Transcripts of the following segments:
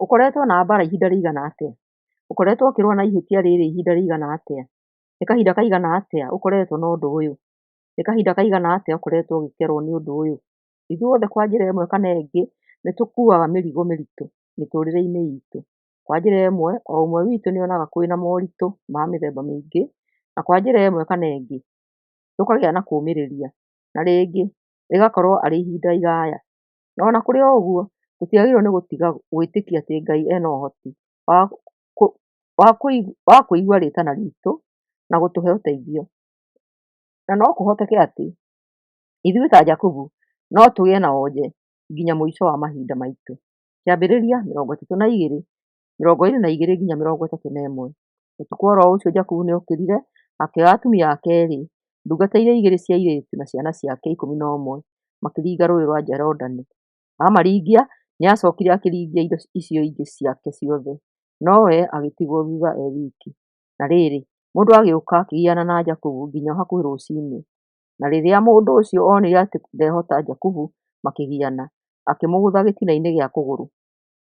Ũkoretwo na mbara ihinda rĩigana atĩa? Ũkoretwo ũkĩrũa na ihĩtia rĩrĩ ihinda rĩigana atĩa? Nĩ kahinda kaigana atĩa ũkoretwo na ũndũ ũyũ? Nĩ kahinda kaigana atĩa ũkoretwo ũgĩkerwo nĩ ũndũ ũyũ? Ithuothe kwa njĩra ĩmwe kana ĩngĩ nĩ tũkuaga mĩrigo mĩritũ mĩtũrĩre-inĩ itũ. Kwa njĩra ĩmwe, o ũmwe witũ nĩ onaga kwĩna moritũ ma mĩthemba mĩingĩ, na kwa njĩra ĩmwe kana ĩngĩ tũkagĩa na kũũmĩrĩria, na rĩngĩ rĩgakorwo arĩ ihinda iraya. Na ona kũrĩ o ũguo, tũtiagĩrĩirwo nĩ gũtiga gwĩtĩkia atĩ Ngai ena ũhoti wa kũigua rĩtana ritũ na gũtũhe ũteithio. Na no kũhoteke atĩ ithuĩ ta Jakubu no tũgĩe na wonje nginya mũico wa mahinda maitũ. Kĩambĩrĩria 32, 22 nginya 31. Ũtukũ oro ũcio Jakubu nĩ okĩrire, akĩoya atumia ake eerĩ, ndungata iria igĩrĩ cia airĩtu na ciana ciake 11, makĩringa rũũĩ rwa Jorodani. Amaringia, nĩ acokire akĩringia indo icio ingĩ ciake ciothe, nowe agĩtigwo thutha e wiki. Na rĩrĩ, mũndũ agĩũka akĩgiana na Jakubu nginya hakuhĩ rũciinĩ. Na rĩrĩa mũndũ ũcio onire atĩ ndehota Jakubu, makĩgiana, akĩmũgũtha gĩtina-inĩ gĩa kũgũrũ,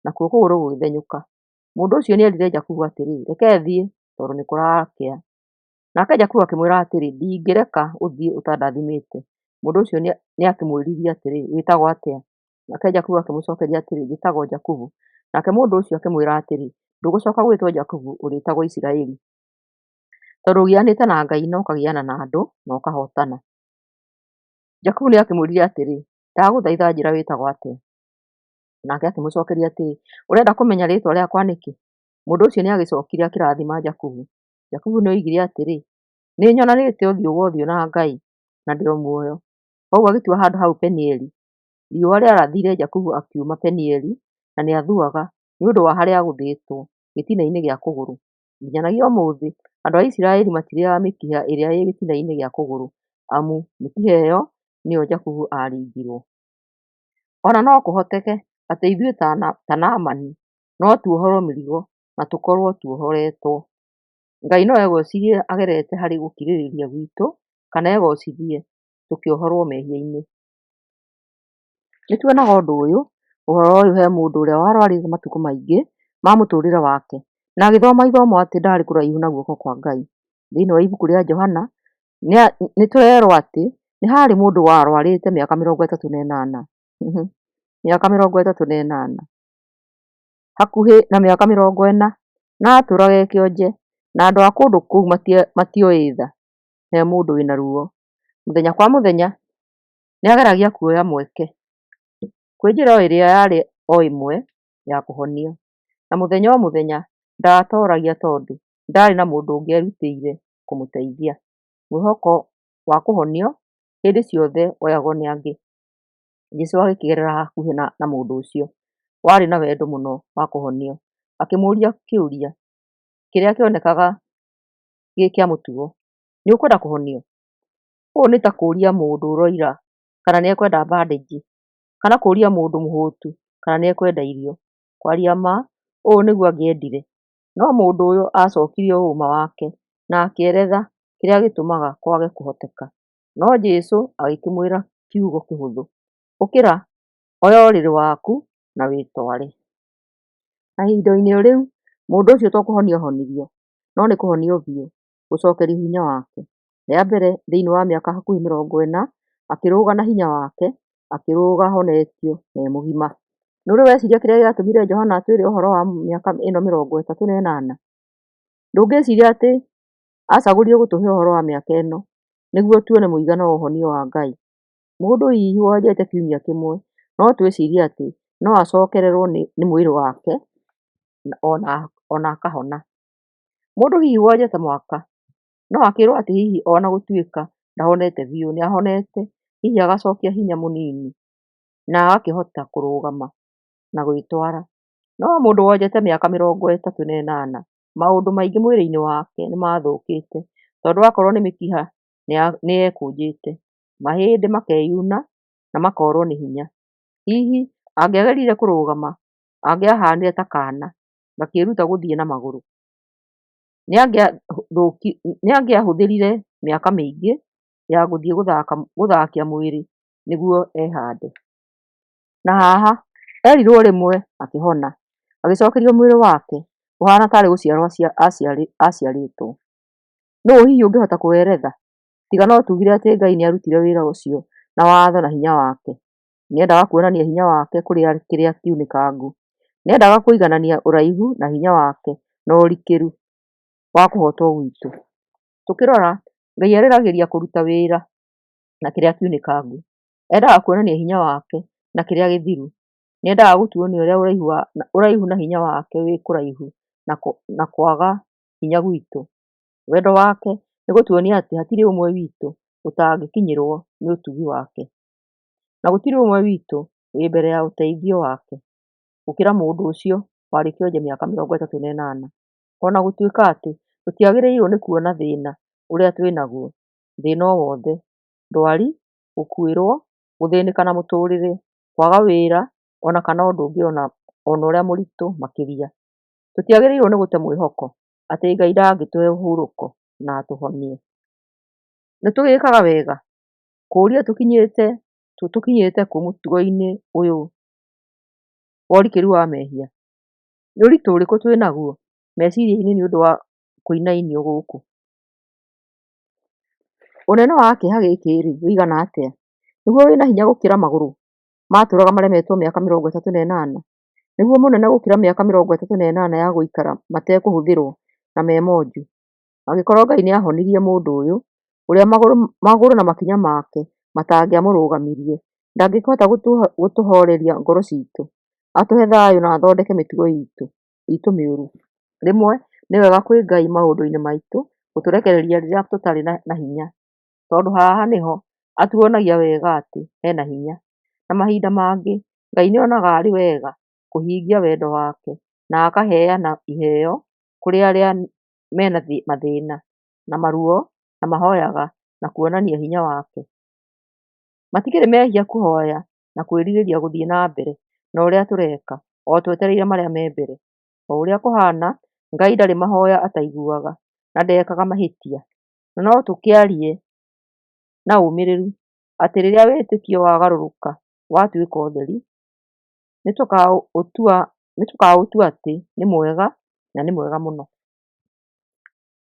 nakuo kũgũrũ gũgĩthenyũka. Mũndũ ũcio nĩ erire Jakubu atĩrĩ, reke thiĩ tondũ nĩ kũrakĩa. Nake Jakubu akĩmwĩra atĩrĩ, ndingĩreka ũthiĩ ũtandathimĩte. Mũndũ ũcio nĩ akĩmwĩririe atĩrĩ, wĩtagwo atĩa? Nake Jakubu akĩmũcokeria atĩrĩ, njĩtagwo Jakubu. Nake mũndũ ũcio akĩmwĩra atĩrĩ, ndũgũcoka gwĩtwo Jakubu, ũrĩĩtagwo Isiraeli, tondũ ũgianĩte na Ngai na ũkagiana na andũ na ũkahotana. Jakubu nĩ akĩmwĩrire atĩrĩ, ndagũthaitha njĩĩra wĩtagwo atĩa? Nake akĩmũcokeria atĩrĩ, ũrenda kũmenya rĩĩtwa rĩakwa nĩkĩ? Mũndũ ũcio nĩ agĩcokire akĩrathima Jakubu. Jakubu nĩ oigire atĩrĩ, nĩ nyonanĩte ũthiũ gwa ũthiũ na Ngai, na ndĩ o muoyo. Koguo agĩtua handũ hau Penieli. Riũa rĩarathire, Jakubu akiuma Penieli, na nĩ athuaga nĩ ũndũ wa harĩa agũthĩtwo gĩtina-inĩ gĩa kũgũrũ. Nginyanagia ũmũthĩ, andũ a Isiraeli matirĩaga mĩkiha ĩrĩa ĩ gĩtina-inĩ gĩa kũgũrũ, amu mĩkiha ĩyo nĩyo Jakubu aringirwo. Ona no kũhoteke atĩ ithuĩ ta Naamani no tuohorwo mĩrigo na tũkorwo tuohoretwo. Ngai no egũcirie agerete harĩ gũkirĩrĩria gwitũ, kana egũcirie tũkĩohorwo mehia-inĩ. Nĩ tuonaga ũndũ ũyũ, ũhoro ũyũ he mũndũ ũrĩa warũarire matukũ maingĩ ma mũtũrĩre wake, na agĩthoma ithomo atĩ ndarĩ kũraihu na guoko kwa Ngai. Thĩinĩ wa ibuku rĩa Johana, nĩ tũrerwo atĩ nĩ harĩ mũndũ warũarĩte mĩaka 38. Mĩaka 38, hakuhĩ na mĩaka 40, na atũũraga e kĩonje, na andũ a kũndũ kũu matioĩ tha he mũndũ wĩna ruo. Mũthenya kwa mũthenya nĩ ageragia kuoya mweke kwĩ njĩra o ĩrĩa yarĩ o ĩmwe ya kũhonio. Na mũthenya o mũthenya ndatoragia tondũ ndarĩ na mũndũ ũngĩ erutĩire kũmũteithia. Mwĩhoko wa kũhonio hĩndĩ ciothe woyagwo nĩ angĩ. Jesũ agĩkĩgerera hakuhĩ na mũndũ ũcio warĩ na wendo mũno wa kũhonio, akĩmũũria kĩũria kĩrĩa kĩonekaga gĩ kĩa mũtugo, nĩ ũkwenda kũhonio? Ũũ nĩ ta kũũria mũndũ ũroira kana nĩ ekwenda bandĩnji, kana kũũria mũndũ mũhũtu kana nĩ ekwenda irio. Kwaria ma, ũũ nĩguo angĩendire, no mũndũ ũyũ acokirie ũũma wake na akĩeretha kĩrĩa gĩtũmaga kwage kũhoteka. No Jesũ agĩkĩmwĩra kiugo kĩhũthũ, ũkĩra, oya ũrĩrĩ waku na wĩtware. Na ihinda-inĩ rĩu, mũndũ ũcio to kũhonio ahonirio, no nĩ kũhonio biũ, gũcokerio hinya wake. Rĩa mbere thĩinĩ wa mĩaka hakuhĩ 40, akĩrũga na hinya wake, akĩrũga ahonetio na e mũgima. Nĩ ũrĩ weciria kĩrĩa gĩatũmire Johana atwĩre ũhoro wa mĩaka ĩno 38? Ndũngĩciria atĩ acagũrire gũtũhe ũhoro wa mĩaka ĩno nĩguo tuone mũigana wa ũhonio wa Ngai? Mũndũ hihi wonjete kiumia kĩmwe, no twĩcirie atĩ no acokererwo nĩ mwĩrĩ wake ona akahona. Mũndũ hihi wonjete mwaka, no akĩrwo atĩ hihi ona gũtuĩka ndahonete biũ, nĩ ahonete, hihi agacokia hinya mũnini na agakĩhota kũrũgama na gwĩtwara. No mũndũ wonjete mĩaka 38, maũndũ maingĩ mwĩrĩ-inĩ wake nĩ mathũkĩte, tondũ akorwo nĩ mĩkiha nĩ ekũnjĩte, mahĩndĩ makeyuna na makorwo nĩ hinya. Hihi angĩagerire kũrũgama, angĩahanire ta kaana gakĩĩruta gũthiĩ na magũrũ, nĩ angĩahũthĩrire mĩaka mĩingĩ ya gũthiĩ gũthakia mwĩrĩ nĩguo ehande. Na haha erirwo rĩmwe akĩhona, agĩcokerio mwĩrĩ wake ũhana tarĩ gũciarwo aciarĩtwo. Nũũ hihi ũngĩhota kũweretha? Tiga no tugire atĩ Ngai nĩarutire wĩra ũcio na watho na hinya wake. Nĩendaga kuonania hinya wake kũrĩ kĩrĩa kiunĩkangu. Nĩendaga kũiganania ũraihu na hinya wake na ũrikĩru wa kũhotwo gwitũ. Tũkĩrora, Ngai eriragĩria kũruta wĩra na kĩrĩa kiunĩkangu. Endaga kuonania hinya wake na kĩrĩa gĩthiru. Nĩendaga gũtuonia ũrĩa ũraihu na hinya wake wĩ kũraihu na kwaga hinya gwitũ. Wendo wake nĩ gũtuonia atĩ hatirĩ ũmwe witũ ũtangĩkinyĩrwo nĩ ũtugi wake, na gũtirĩ ũmwe witũ wĩ mbere ya ũteithio wake gũkĩra mũndũ ũcio warĩ kĩonje mĩaka 38. Ona gũtuĩka atĩ tũtiagĩrĩirwo nĩ kuona thĩna ũrĩa twĩnaguo, thĩna o wothe, ndwari, gũkuĩrwo, gũthĩnĩka na mũtũrĩre, kwaga wĩra, ona kana ũndũ ũngĩ ona ũrĩa mũritũ makĩria. Tũtiagĩrĩirwo nĩ gũte mwĩhoko atĩ Ngai ndangĩtũhe ũhurũko na atũhonie. Nĩtũgĩkaga wega kũũria tũkinyĩte kũ mũtugo-inĩ ũyũ wa ũrikĩru wa mehia? Nĩ ũritũ ũrĩkũ twĩnaguo meciria-inĩ nĩũndũ wa kũinainio gũkũ? Ũnene wa kĩeha gĩkĩ-rĩ ũigana atĩa? Nĩguo wĩna hinya gũkĩra magũrũ matũũraga maremetwo mĩaka 38? Nĩguo mũnene gũkĩra mĩaka 38 ya gũikara matekũhũthĩrwo na me monju? Angĩkorwo Ngai nĩahonirie mũndũ ũyũ, ũrĩa magũrũ na makinya make matangĩamũrũgamirie, ndangĩhota gũtũhoreria ngoro citũ, atũhe thayũ na athondeke mĩtugo itũ mĩũru? Rĩmwe nĩ wega kwĩ Ngai maũndũ-inĩ maitũ gũtũrekereria rĩrĩa tũtarĩ na hinya, tondũ haha nĩho atuonagia wega atĩ hena hinya. Na mahinda mangĩ Ngai nĩonaga arĩ wega kũhingia wendo wake na akaheana iheo kũrĩ arĩa mena mathĩna na maruo na mahoyaga na kuonania hinya wake. Matikĩrĩ mehia kũhoya na kwĩrirĩria gũthiĩ na mbere na ũrĩa tũreka o twetereire marĩa me mbere. O ũrĩa kũhana, Ngai ndarĩ mahoya ataiguaga na ndekaga mahĩtia. Na no tũkĩarie na ũmĩrĩru atĩ rĩrĩa wĩtĩkio wagarũrũka watuĩka ũtheri, nĩtũkaũtua atĩ nĩ mwega na nĩ mwega mũno.